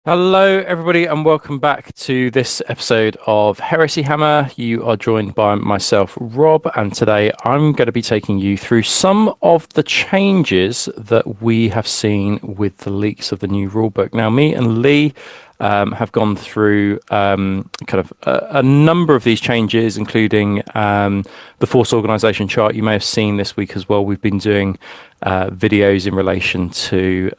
Hello, everybody, and welcome back to this episode of Heresy Hammer. You are joined by myself, Rob, and today I'm going to be taking you through some of the changes that we have seen with the leaks of the new rulebook. Now, me and Lee have gone through a number of these changes, including the force organization chart you may have seen this week as well. We've been doing videos in relation to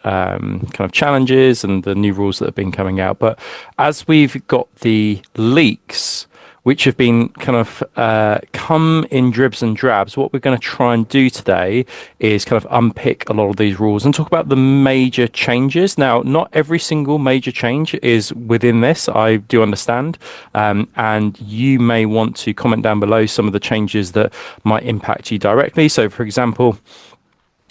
challenges and the new rules that have been coming out. But as we've got the leaks, which have been come in dribs and drabs, what we're going to try and do today is kind of unpick a lot of these rules and talk about the major changes. Now, not every single major change is within this, I do understand, and you may want to comment down below some of the changes that might impact you directly. So, for example,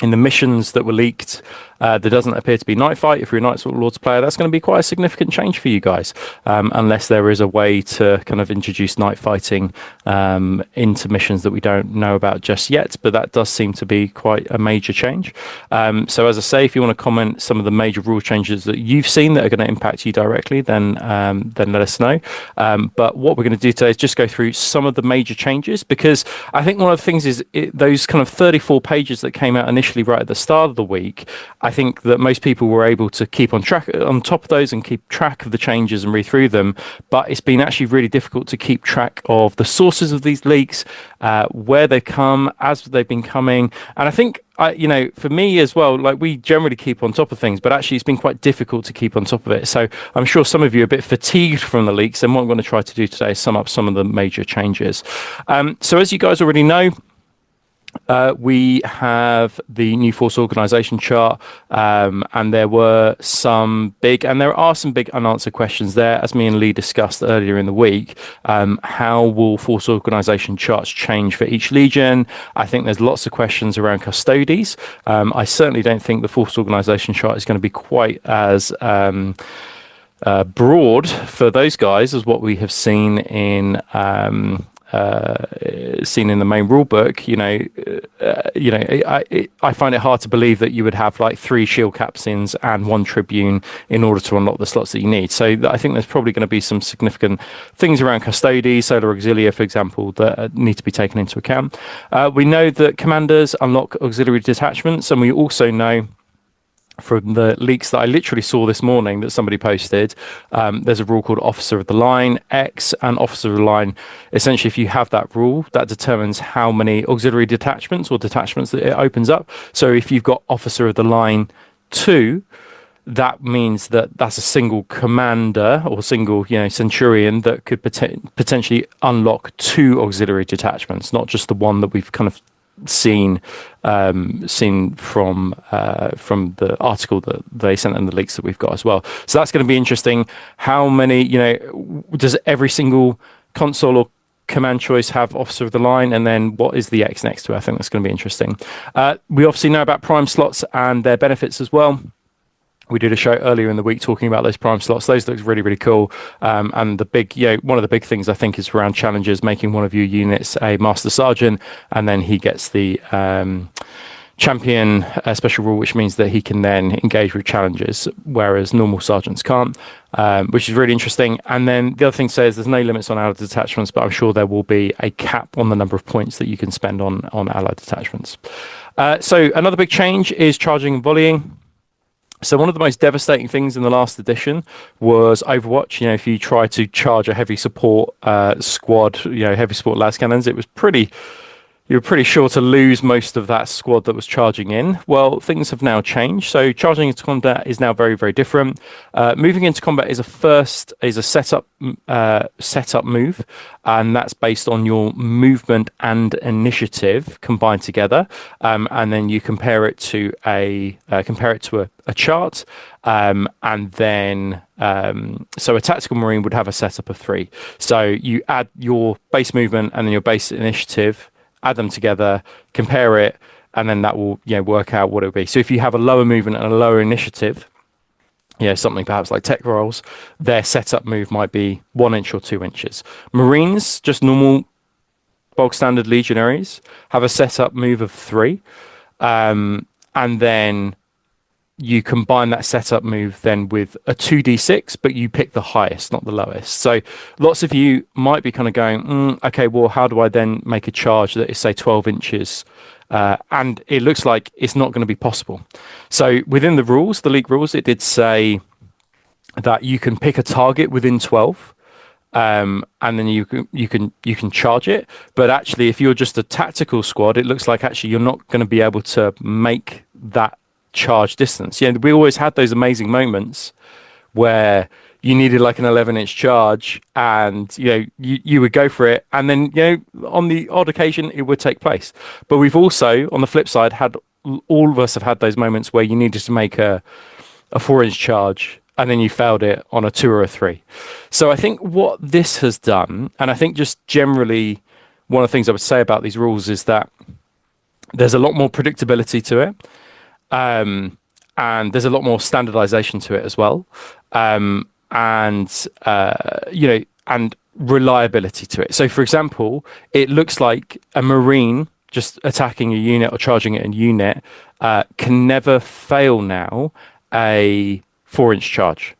in the missions that were leaked, there doesn't appear to be night fight. If you're a Knights of Lords player, that's going to be quite a significant change for you guys, unless there is a way to kind of introduce night fighting into missions that we don't know about just yet. But that does seem to be quite a major change. So as I say, if you want to comment some of the major rule changes that you've seen that are going to impact you directly, then let us know. But what we're going to do today is just go through some of the major changes, because I think one of the things is those kind of 34 pages that came out initially right at the start of the week. I think that most people were able to keep on top of those and keep track of the changes and read through them. But it's been actually really difficult to keep track of the sources of these leaks, where they've come, as they've been coming. And I think, for me as well, like, we generally keep on top of things, but actually it's been quite difficult to keep on top of it. So I'm sure some of you are a bit fatigued from the leaks. And what I'm going to try to do today is sum up some of the major changes. So as you guys already know, we have the new force organization chart, and there are some big unanswered questions there, as me and Lee discussed earlier in the week. How will force organization charts change for each legion? I think there's lots of questions around custodies. I certainly don't think the force organization chart is going to be quite as broad for those guys as what we have seen in the main rule book. I find it hard to believe that you would have like 3 shield captains and 1 tribune in order to unlock the slots that you need. So I think there's probably going to be some significant things around custody, solar auxilia, for example, that need to be taken into account. We know that commanders unlock auxiliary detachments, and we also know from the leaks that I literally saw this morning that somebody posted, there's a rule called Officer of the Line X, and Officer of the Line, essentially, if you have that rule, that determines how many auxiliary detachments or detachments that it opens up. So if you've got Officer of the Line 2, that means that that's a single commander or single, centurion that could potentially unlock 2 auxiliary detachments, not just the one that we've kind of seen from the article that they sent and the leaks that we've got as well. So that's going to be interesting. How many, does every single console or command choice have Officer of the Line, and then what is the X next to it? I think that's going to be interesting. We obviously know about prime slots and their benefits as well. We did a show earlier in the week talking about those prime slots. Those look really, really cool. And the big, one of the big things I think is around challenges, making one of your units a Master Sergeant, and then he gets the champion special rule, which means that he can then engage with challenges, whereas normal sergeants can't, which is really interesting. And then the other thing says there's no limits on allied detachments, but I'm sure there will be a cap on the number of points that you can spend on allied detachments. So another big change is charging and volleying. So one of the most devastating things in the last edition was Overwatch. If you try to charge a heavy support squad, heavy support las cannons, you were pretty sure to lose most of that squad that was charging in. Well, things have now changed. So charging into combat is now very, very different. Moving into combat is a setup move, and that's based on your movement and initiative combined together. And then you compare it to a chart. And then so a tactical marine would have a setup of 3. So you add your base movement and then your base initiative, add them together, compare it, and then that will work out what it will be. So if you have a lower movement and a lower initiative, something perhaps like tech rolls, their setup move might be 1 inch or 2 inches. Marines, just normal bog standard legionaries, have a setup move of 3, and then you combine that setup move then with a 2d6, but you pick the highest, not the lowest. So lots of you might be kind of going, okay, well, how do I then make a charge that is, say, 12 inches? And it looks like it's not going to be possible. So within the rules, the league rules, it did say that you can pick a target within 12. And then you can charge it, but actually, if you're just a tactical squad, it looks like actually you're not going to be able to make that charge distance. Yeah, we always had those amazing moments where you needed like an 11-inch charge, and you would go for it, and then on the odd occasion it would take place. But we've also, on the flip side, had all of us have had those moments where you needed to make a 4-inch charge, and then you failed it on a 2 or a 3. So I think what this has done, and I think just generally one of the things I would say about these rules is that there's a lot more predictability to it, and there's a lot more standardization to it as well, and reliability to it. So for example, it looks like a Marine just attacking a unit or charging at a unit can never fail now a 4-inch charge,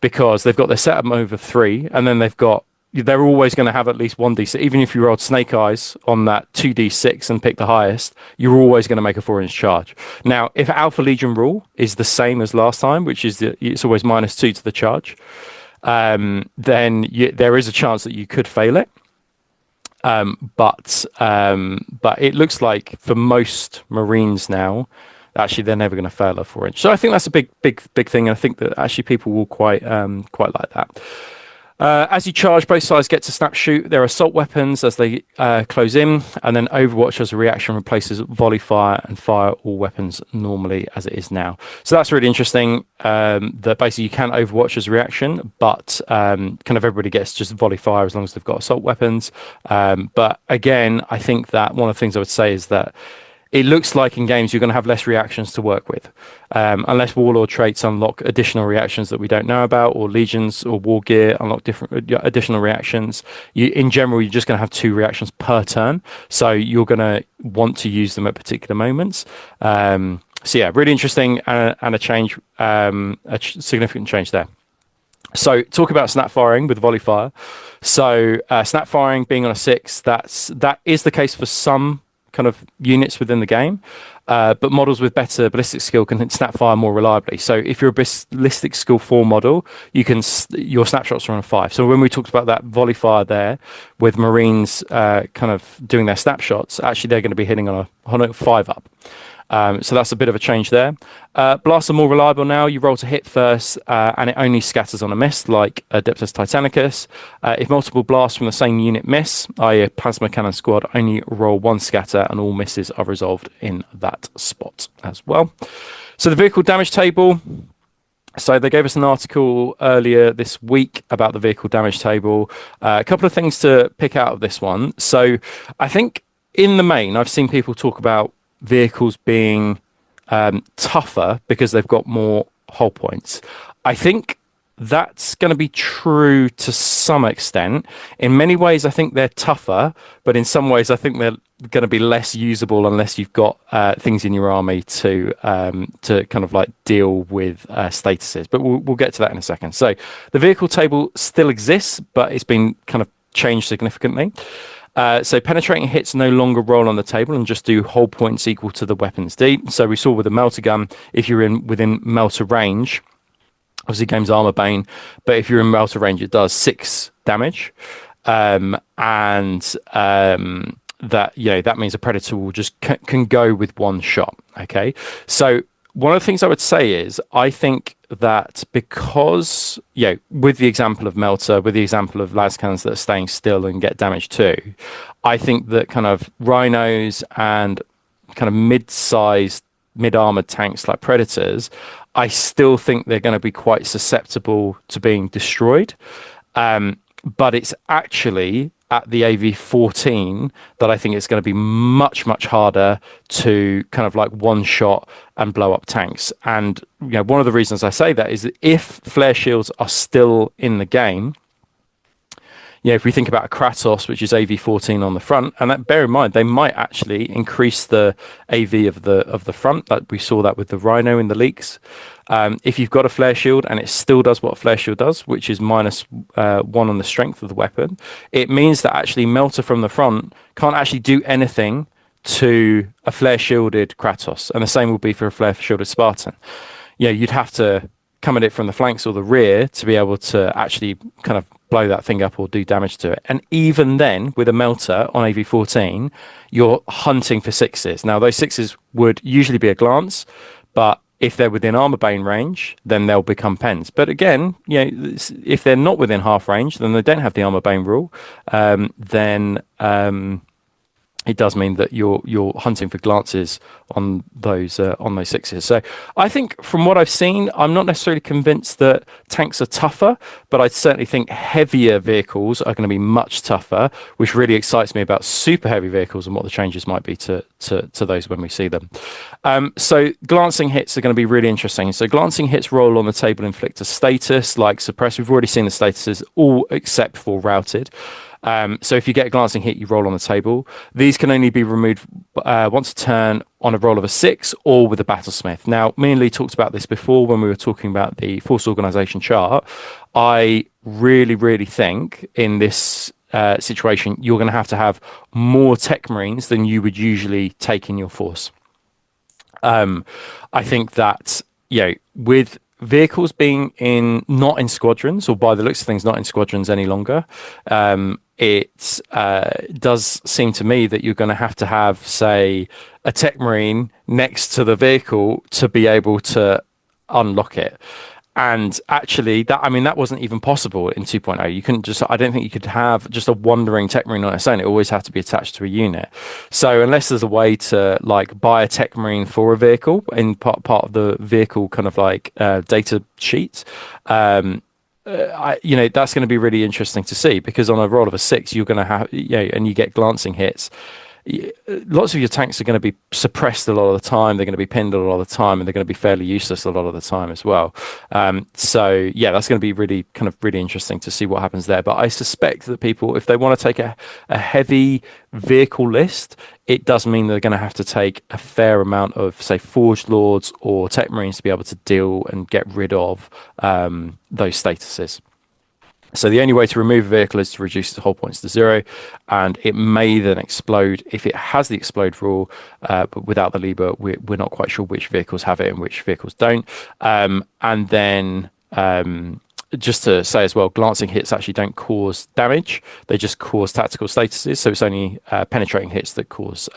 because they've got their setup over 3, and then they're always going to have at least 1d6. Even if you rolled snake eyes on that 2d6 and pick the highest, you're always going to make a 4-inch charge. Now, if Alpha Legion rule is the same as last time, which is it's always -2 to the charge, then there is a chance that you could fail it. But it looks like for most Marines now, actually they're never going to fail a 4-inch. So I think that's a big thing, and I think that actually people will quite like that. As you charge, both sides get to snap shoot their assault weapons as they close in, and then Overwatch as a reaction replaces volley fire and fire all weapons normally as it is now. So that's really interesting, that basically you can Overwatch as a reaction, but kind of everybody gets just volley fire as long as they've got assault weapons. But again, I think that one of the things I would say is that it looks like in games you're going to have less reactions to work with, unless warlord traits unlock additional reactions that we don't know about, or legions or war gear unlock different additional reactions. In general, you're just going to have 2 reactions per turn, so you're going to want to use them at particular moments. So yeah, really interesting, and a change, significant change there. So talk about snap firing with volley fire. So snap firing being on a 6, that is the case for some kind of units within the game, but models with better ballistic skill can snap fire more reliably. So if you're a ballistic skill 4 model, your snapshots are on a 5. So when we talked about that volley fire there with Marines kind of doing their snapshots, actually they're going to be hitting on a 5 up. So that's a bit of a change there. Blasts are more reliable now. You roll to hit first, and it only scatters on a miss, like Adeptus Titanicus. If multiple blasts from the same unit miss, i.e. a plasma cannon squad, only roll 1 scatter, and all misses are resolved in that spot as well. So the vehicle damage table. So they gave us an article earlier this week about the vehicle damage table. A couple of things to pick out of this one. So I think in the main, I've seen people talk about vehicles being tougher because they've got more hull points. I think that's going to be true to some extent. In many ways, I think they're tougher, but in some ways, I think they're going to be less usable unless you've got things in your army to kind of like deal with statuses. But we'll get to that in a second. So the vehicle table still exists, but it's been kind of changed significantly. So penetrating hits no longer roll on the table and just do hull points equal to the weapon's D. So we saw with the melter gun, if you're within melter range, obviously game's armor bane, but if you're in melter range, it does 6 damage, that that means a predator will just can go with 1 shot. Okay, so one of the things I would say is I think that because, with the example of Melter, with the example of lascannons that are staying still and get damage too, I think that kind of rhinos and kind of mid-sized, mid-armored tanks like Predators, I still think they're going to be quite susceptible to being destroyed. But it's actually at the AV-14 that I think it's going to be much, much harder to kind of like one-shot and blow up tanks. And one of the reasons I say that is that if flare shields are still in the game, If we think about a Kratos, which is AV14 on the front, and that, bear in mind, they might actually increase the AV of the front. Like we saw that with the Rhino in the leaks. If you've got a flare shield and it still does what a flare shield does, which is -1 on the strength of the weapon, it means that actually Melter from the front can't actually do anything to a flare shielded Kratos, and the same will be for a flare shielded Spartan. You'd have to come at it from the flanks or the rear to be able to actually kind of blow that thing up or do damage to it. And even then, with a Melter on AV14, you're hunting for sixes. Now, those sixes would usually be a glance, but if they're within armor bane range, then they'll become pens. But again, if they're not within half range, then they don't have the armor bane rule. Then it does mean that you're hunting for glances on those sixes. So I think from what I've seen, I'm not necessarily convinced that tanks are tougher, but I certainly think heavier vehicles are going to be much tougher, which really excites me about super heavy vehicles and what the changes might be to those when we see them. So glancing hits are going to be really interesting. So glancing hits roll on the table inflict a status like suppress. We've already seen the statuses all except for routed. So if you get a glancing hit, you roll on the table. These can only be removed once a turn on a roll of a 6 or with a battlesmith. Now, me and Lee talked about this before when we were talking about the force organization chart. I really, really think in this situation, you're going to have more tech marines than you would usually take in your force. I think that, with vehicles being not in squadrons, or by the looks of things, not in squadrons any longer, it does seem to me that you're going to have, say, a tech marine next to the vehicle to be able to unlock it. And actually, that wasn't even possible in 2.0. You couldn't I don't think you could have just a wandering tech marine on its own. It always had to be attached to a unit. So unless there's a way to buy a tech marine for a vehicle in part of the vehicle kind of data sheet, that's going to be really interesting to see, because on a roll of a 6, you're going to have, and you get glancing hits. Lots of your tanks are going to be suppressed a lot of the time. They're going to be pinned a lot of the time, and they're going to be fairly useless a lot of the time as well. So that's going to be really interesting to see what happens there. But I suspect that people, if they want to take a heavy vehicle list, it does mean they're going to have to take a fair amount of, say, Forged Lords or Tech Marines to be able to deal and get rid of those statuses. So the only way to remove a vehicle is to reduce its hull points to 0, and it may then explode if it has the explode rule, but without the lever, we're not quite sure which vehicles have it and which vehicles don't. And then just to say as well, glancing hits actually don't cause damage; they just cause tactical statuses. So it's only penetrating hits that cause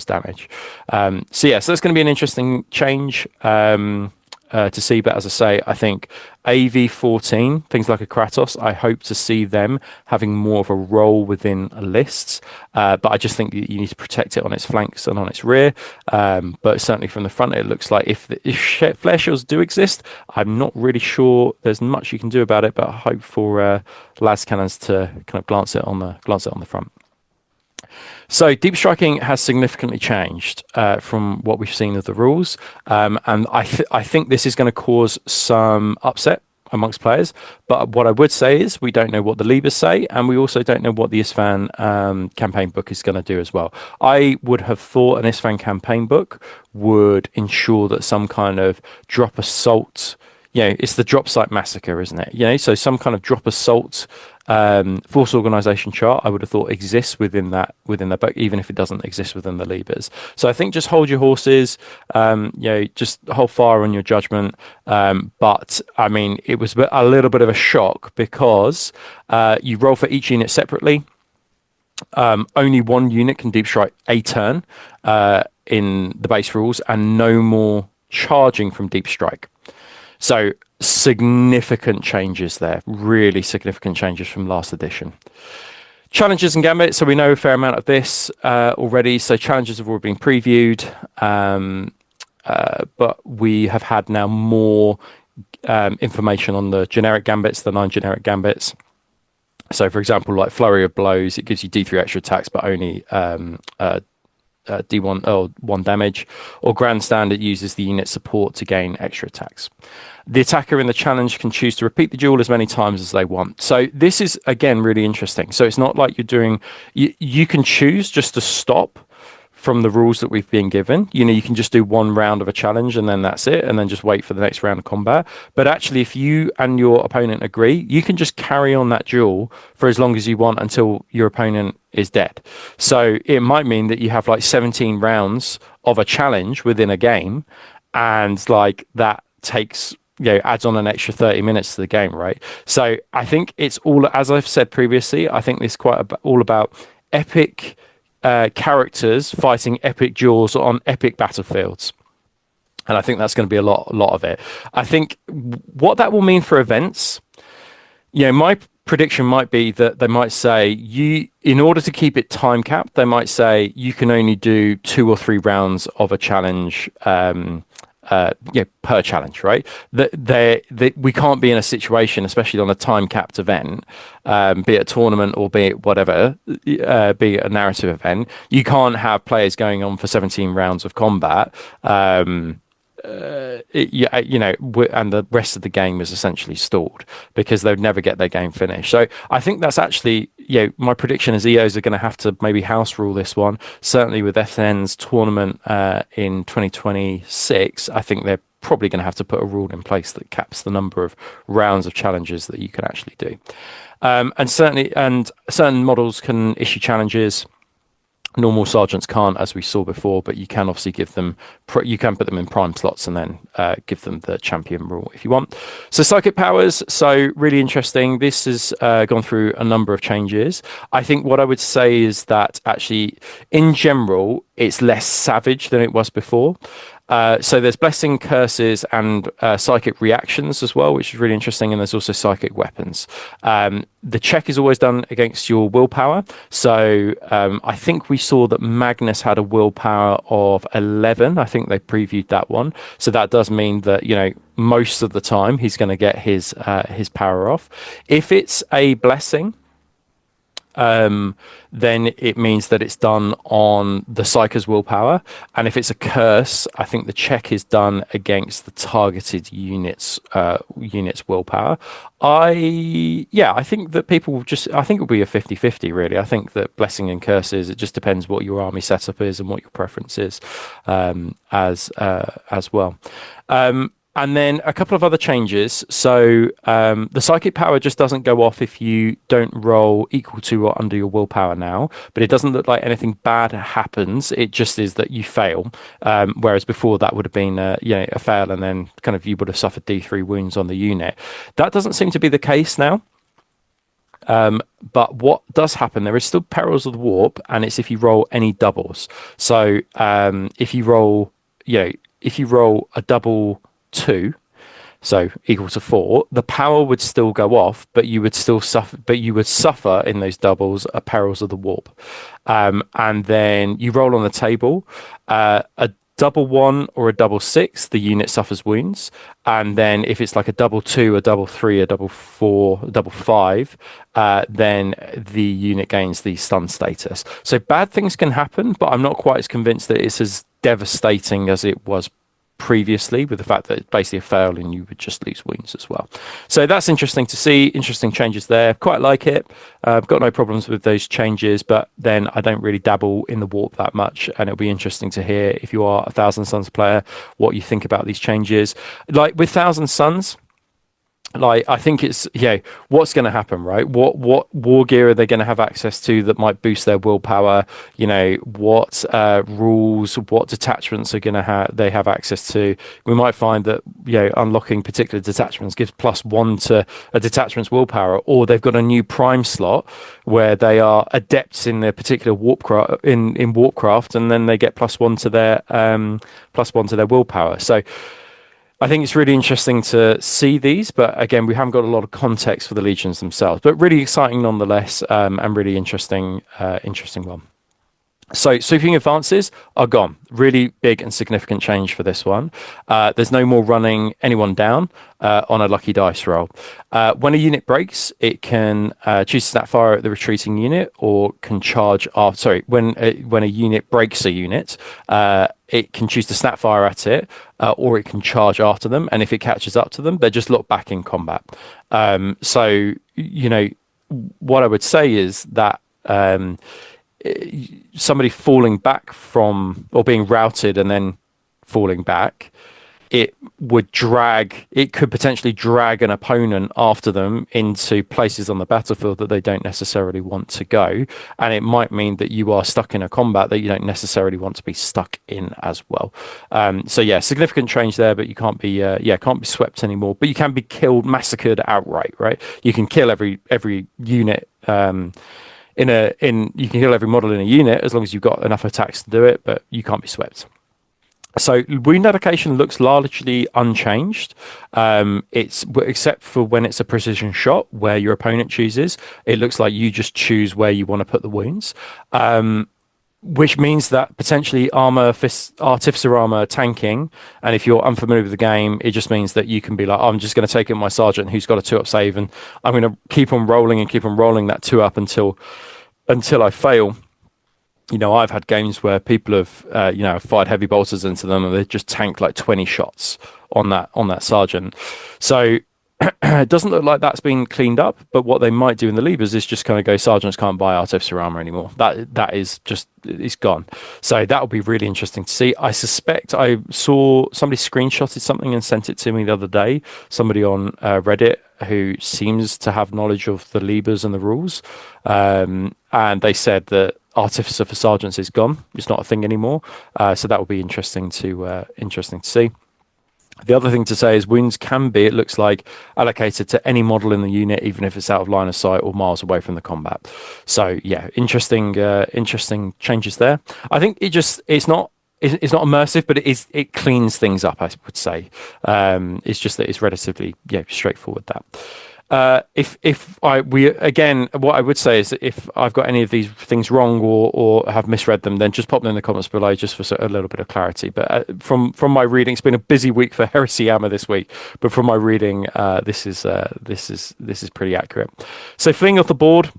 damage. So that's going to be an interesting change to see. But as I say, I think AV14, things like a Kratos, I hope to see them having more of a role within lists. But I just think that you need to protect it on its flanks and on its rear. But certainly from the front, it looks like if flare shields do exist, I'm not really sure there's much you can do about it. But I hope for las cannons to kind of glance it on the front. So deep striking has significantly changed from what we've seen of the rules, and I think this is going to cause some upset amongst players. But what I would say is we don't know what the levers say, and we also don't know what the Isfahan campaign book is going to do as well. I would have thought an Isfahan campaign book would ensure that some kind of drop assault, it's the drop site massacre, isn't it? So some kind of drop assault force organization chart, I would have thought exists within that book, even if it doesn't exist within the levers. So I think just hold your horses, just hold fire on your judgment. But I mean, it was a little bit of a shock because you roll for each unit separately. Only one unit can deep strike a turn in the base rules, and no more charging from deep strike. So significant changes there, really significant changes from last edition. Challenges and gambits, so we know a fair amount of this already. So challenges have already been previewed, but we have had now more information on the generic gambits, the 9 generic gambits. So for example, like Flurry of Blows, it gives you D3 extra attacks, but only D1 or 1 damage, or grandstand, it uses the unit support to gain extra attacks. The attacker in the challenge can choose to repeat the duel as many times as they want. So this is, again, really interesting. So it's not like you're doing, you can choose just to stop from the rules that we've been given. You can just do one round of a challenge and then that's it, and then just wait for the next round of combat. But actually, if you and your opponent agree, you can just carry on that duel for as long as you want until your opponent is dead. So it might mean that you have like 17 rounds of a challenge within a game, and like that takes, adds on an extra 30 minutes to the game, right? So I think it's all, as I've said previously, I think this is all about epic characters fighting epic duels on epic battlefields. And I think that's going to be a lot of it. I think what that will mean for events, my prediction might be that they might say, in order to keep it time capped, they might say you can only do 2 or 3 rounds of a challenge per challenge, right? That we can't be in a situation, especially on a time capped event, be it a tournament or be it whatever, be it a narrative event. You can't have players going on for 17 rounds of combat. And the rest of the game is essentially stalled because they'd never get their game finished. So I think that's actually, my prediction is EOs are going to have to maybe house rule this one. Certainly with FN's tournament in 2026, I think they're probably going to have to put a rule in place that caps the number of rounds of challenges that you can actually do. And certain models can issue challenges. Normal sergeants can't, as we saw before, but you can obviously give them, you can put them in prime slots and then give them the champion rule if you want. So psychic powers, so really interesting. This has gone through a number of changes. I think what I would say is that actually, in general, it's less savage than it was before. So there's blessing, curses, and psychic reactions as well, which is really interesting. And there's also psychic weapons. The check is always done against your willpower. So I think we saw that Magnus had a willpower of 11. I think they previewed that one. So that does mean that, most of the time he's going to get his power off. If it's a blessing, then it means that it's done on the Psyker's willpower. And if it's a curse, I think the check is done against the targeted unit's willpower. I think that I think it'll be a 50-50 really. I think that blessing and curses, it just depends what your army setup is and what your preference is, as well. And then a couple of other changes. So the psychic power just doesn't go off if you don't roll equal to or under your willpower now, but it doesn't look like anything bad happens. It just is that you fail. Whereas before that would have been a fail, and then kind of you would have suffered D3 wounds on the unit. That doesn't seem to be the case now. But what does happen, there is still perils of the warp, and it's if you roll any doubles. So if you roll a double 2, so equal to 4, the power would still go off, but you would still suffer. But you would suffer in those doubles a perils of the warp, and then you roll on the table. A double 1 or a double 6, the unit suffers wounds, and then if it's like a double 2, a double 3, a double 4, a double 5, then the unit gains the stun status. So bad things can happen, but I'm not quite as convinced that it's as devastating as it was previously, with the fact that it's basically a fail and you would just lose wounds as well. So that's interesting to see. Interesting changes there. Quite like it. I've got no problems with those changes, but then I don't really dabble in the warp that much, and it'll be interesting to hear, if you are a Thousand Suns player, what you think about these changes. Like with Thousand Suns, like I think it's what's going to happen, right? What war gear are they going to have access to that might boost their willpower? What rules, what detachments are going to they have access to? We might find that unlocking particular detachments gives +1 to a detachment's willpower, or they've got a new prime slot where they are adepts in their particular warpcraft in warpcraft, and then they get +1 to their +1 to their willpower. So I think it's really interesting to see these, but again, we haven't got a lot of context for the legions themselves. But really exciting nonetheless, and really interesting one. So sweeping advances are gone. Really big and significant change for this one. There's no more running anyone down on a lucky dice roll. When a unit breaks, it can choose to snap fire at the retreating unit, or can charge after. Sorry, when a unit breaks a unit, it can choose to snap fire at it, or it can charge after them. And if it catches up to them, they just look back in combat. So what I would say is that. Somebody falling back from, or being routed and then falling back, it could potentially drag an opponent after them into places on the battlefield that they don't necessarily want to go, and it might mean that you are stuck in a combat that you don't necessarily want to be stuck in as well. So yeah, significant change there, but you can't be swept anymore, but you can be killed, massacred outright, right? You can kill every unit you can kill every model in a unit as long as you've got enough attacks to do it, but you can't be swept. So wound allocation looks largely unchanged. It's except for when it's a precision shot where your opponent chooses. It looks like you just choose where you want to put the wounds, which means that potentially artificer armor tanking. And if you're unfamiliar with the game, it just means that you can be like, I'm just going to take in my sergeant who's got a 2-up save, and I'm going to keep on rolling that 2-up until I fail. I've had games where people have fired heavy bolters into them and they just tanked like 20 shots on that sergeant. So it doesn't look like that's been cleaned up, but what they might do in the levers is just kind of go, sergeants can't buy artificer armor anymore. That is just, it's gone. So that'll be really interesting to see. I suspect I saw somebody screenshotted something and sent it to me the other day, somebody on Reddit who seems to have knowledge of the levers and the rules, and they said that artificer for sergeants is gone. It's not a thing anymore. So that will be interesting to see. The other thing to say is wounds can be, it looks like, allocated to any model in the unit, even if it's out of line of sight or miles away from the combat. So yeah, interesting changes there. I think it's not immersive, but it cleans things up, I would say. It's just that it's relatively straightforward. That what I would say is that if I've got any of these things wrong or have misread them, then just pop them in the comments below just for a little bit of clarity. But from my reading, it's been a busy week for Heresy Hammer this week, but from my reading, this is pretty accurate. So fleeing off the board.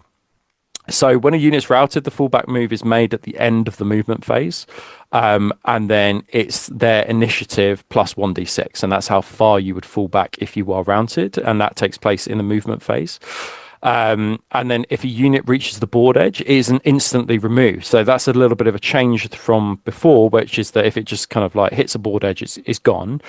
So when a unit's routed, the fallback move is made at the end of the movement phase, and then it's their initiative plus 1d6, and that's how far you would fall back if you are routed, and that takes place in the movement phase. And then if a unit reaches the board edge, it isn't instantly removed. So that's a little bit of a change from before, which is that if it just kind of like hits a board edge, it's gone.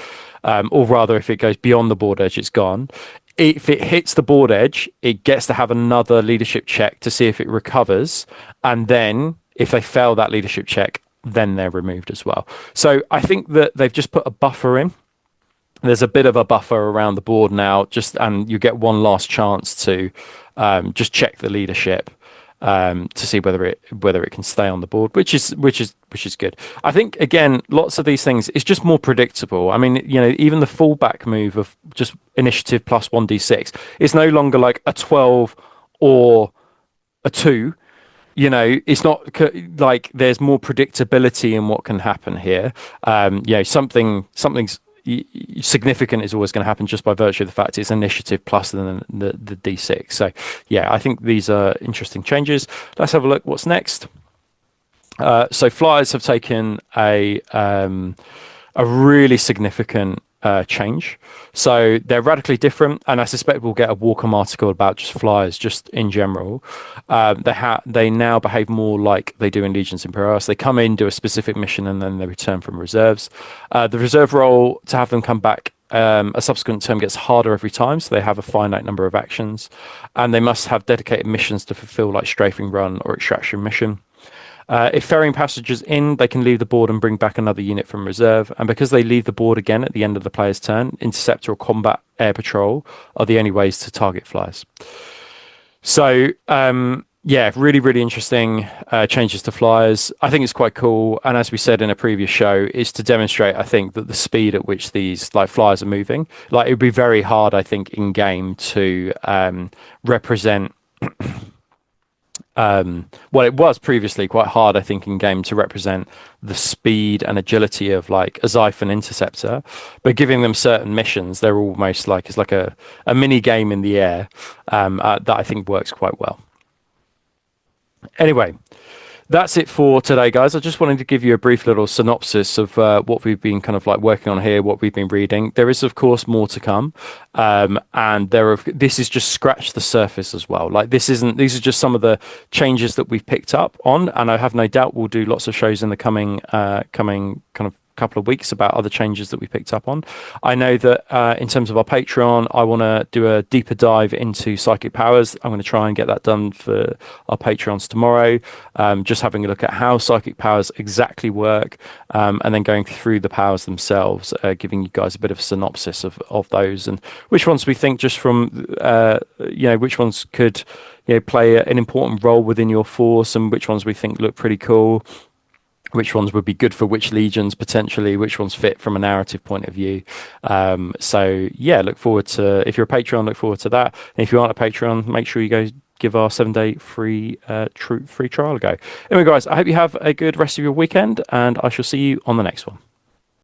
Or rather, if it goes beyond the board edge, it's gone. If it hits the board edge, it gets to have another leadership check to see if it recovers. And then if they fail that leadership check, then they're removed as well. So I think that they've just put a buffer in. There's a bit of a buffer around the board now, and you get one last chance to just check the leadership to see whether it can stay on the board, which is good. I think again, lots of these things, it's just more predictable. I mean, even the fallback move of just initiative plus 1d6, it's no longer like a 12 or a 2. It's not like there's more predictability in what can happen here. Something's significant is always going to happen just by virtue of the fact it's initiative plus the d6. So yeah, I think these are interesting changes. Let's have a look what's next. So flyers have taken a really significant change. So they're radically different, and I suspect we'll get a Warcom article about just flyers just in general. They now behave more like they do in Legions Imperialis. They come in, do a specific mission, and then they return from reserves. The reserve role, to have them come back a subsequent term, gets harder every time, so they have a finite number of actions, and they must have dedicated missions to fulfill, like strafing run or extraction mission. If ferrying passengers in, they can leave the board and bring back another unit from reserve. And because they leave the board again at the end of the player's turn, interceptor or combat air patrol are the only ways to target flyers. So, really, really interesting changes to flyers. I think it's quite cool. And as we said in a previous show, is to demonstrate, I think, that the speed at which these flyers are moving. It would be very hard, I think, in game to represent Well, it was previously quite hard, I think, in game to represent the speed and agility of like a Xiphon interceptor, but giving them certain missions, they're almost like it's like a mini game in the air, that I think works quite well. Anyway, that's it for today, guys. I just wanted to give you a brief little synopsis of what we've been kind of like working on here, what we've been reading. There is, of course, more to come, and this is just scratched the surface as well. Like this isn't; these are just some of the changes that we've picked up on, and I have no doubt we'll do lots of shows in the coming kind of couple of weeks about other changes that we picked up on. I know that in terms of our Patreon, I want to do a deeper dive into psychic powers. I'm going to try and get that done for our Patreons tomorrow. Just having a look at how psychic powers exactly work, and then going through the powers themselves, giving you guys a bit of a synopsis of those and which ones we think just from which ones could play an important role within your force and which ones we think look pretty cool, which ones would be good for which legions potentially, which ones fit from a narrative point of view. So yeah, look forward to, if you're a Patreon, look forward to that. And if you aren't a Patreon, make sure you go give our 7-day free trial a go. Anyway, guys, I hope you have a good rest of your weekend, and I shall see you on the next one.